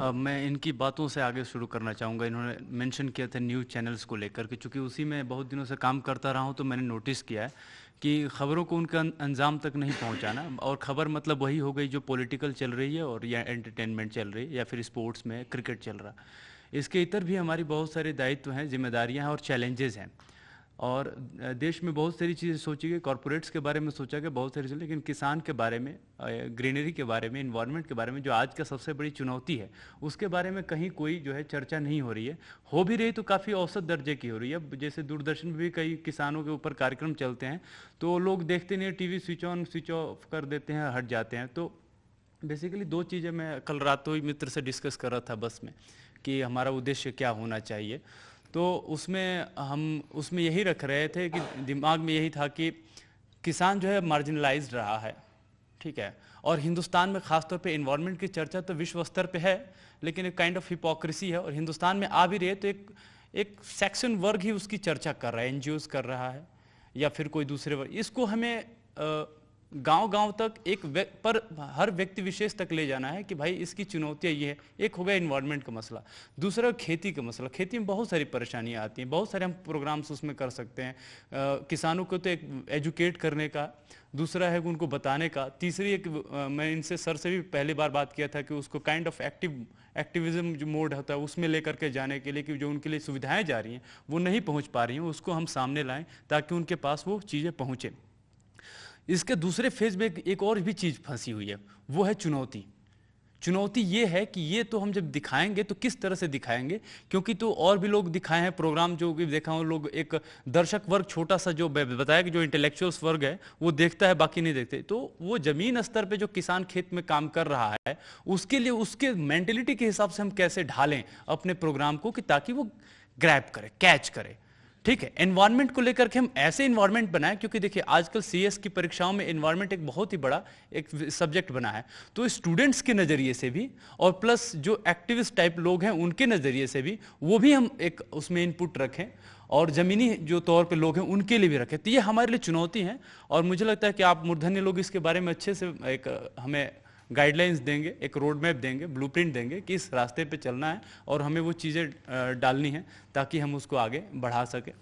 मैं इनकी बातों से आगे शुरू करना चाहूँगा। इन्होंने मेंशन किया था न्यूज़ चैनल्स को लेकर के, चूँकि उसी में बहुत दिनों से काम करता रहा हूँ, तो मैंने नोटिस किया है कि खबरों को उनका अंजाम तक नहीं पहुँचाना। और खबर मतलब वही हो गई जो पॉलिटिकल चल रही है और या एंटरटेनमेंट चल रही है या फिर स्पोर्ट्स में क्रिकेट चल रहा। इसके इतर भी हमारी बहुत सारे दायित्व हैं, जिम्मेदारियाँ हैं और चैलेंजेस हैं। और देश में बहुत सारी चीज़ें सोची गई, कॉरपोरेट्स के बारे में सोचा गया बहुत सारी चीज़ें, लेकिन किसान के बारे में, ग्रीनरी के बारे में, इन्वायरमेंट के बारे में, जो आज का सबसे बड़ी चुनौती है, उसके बारे में कहीं कोई जो है चर्चा नहीं हो रही है। हो भी रही तो काफ़ी औसत दर्जे की हो रही है। जैसे दूरदर्शन में भी कई किसानों के ऊपर कार्यक्रम चलते हैं, तो लोग देखते नहीं, TV switch on switch off कर देते हैं, हट जाते हैं। तो बेसिकली दो चीज़ें मैं कल रात को ही मित्र से डिस्कस कर रहा था बस में, कि हमारा उद्देश्य क्या होना चाहिए। तो उसमें यही रख रहे थे कि दिमाग में यही था कि किसान जो है मार्जिनलाइज्ड रहा है, ठीक है। और हिंदुस्तान में खासतौर पे एनवायरनमेंट की चर्चा तो विश्व स्तर पे है, लेकिन एक काइंड ऑफ हिपोक्रेसी है। और हिंदुस्तान में आ भी रही है तो एक सेक्शन वर्ग ही उसकी चर्चा कर रहा है, एनजीओज कर रहा है या फिर कोई दूसरे वर्ग। इसको हमें गांव-गांव तक पर हर व्यक्ति विशेष तक ले जाना है कि भाई इसकी चुनौतियाँ ये है। एक हो गया इन्वायरमेंट का मसला, दूसरा खेती का मसला। खेती में बहुत सारी परेशानियाँ आती हैं, बहुत सारे हम प्रोग्राम्स उसमें कर सकते हैं। किसानों को तो एक एजुकेट करने का, दूसरा है उनको बताने का, तीसरी एक मैं इनसे सर से भी पहली बार बात किया था कि उसको काइंड ऑफ एक्टिविज्म जो मोड होता है उसमें लेकर के जाने के लिए, कि जो उनके लिए सुविधाएँ जा रही हैं वो नहीं पहुँच पा रही हैं, उसको हम सामने लाएँ ताकि उनके पास वो चीज़ें पहुँचें। इसके दूसरे फेज में एक और भी चीज़ फंसी हुई है, वो है चुनौती। चुनौती ये है कि ये तो हम जब दिखाएंगे तो किस तरह से दिखाएंगे, क्योंकि तो और भी लोग दिखाए हैं प्रोग्राम जो भी देखा हूँ, लोग एक दर्शक वर्ग छोटा सा जो बताया कि जो इंटेलेक्चुअल्स वर्ग है वो देखता है, बाकी नहीं देखते। तो वो जमीन स्तर पे जो किसान खेत में काम कर रहा है उसके लिए उसके मेंटेलिटी के हिसाब से हम कैसे ढालें अपने प्रोग्राम को, कि ताकि वो ग्रैब करे, कैच करे, ठीक है। एनवायरनमेंट को लेकर के हम ऐसे एनवायरनमेंट बनाएं, क्योंकि देखिए आजकल सीएस की परीक्षाओं में एनवायरनमेंट एक बहुत ही बड़ा एक सब्जेक्ट बना है। तो स्टूडेंट्स के नज़रिए से भी और प्लस जो एक्टिविस्ट टाइप लोग हैं उनके नज़रिए से भी वो भी हम एक उसमें इनपुट रखें, और ज़मीनी जो तौर पे लोग हैं उनके लिए भी रखें। तो ये हमारे लिए चुनौती है, और मुझे लगता है कि आप मूर्धन्य लोग इसके बारे में अच्छे से एक हमें गाइडलाइंस देंगे, एक रोड मैप देंगे, ब्लूप्रिंट देंगे कि इस रास्ते पे चलना है और हमें वो चीज़ें डालनी है ताकि हम उसको आगे बढ़ा सकें।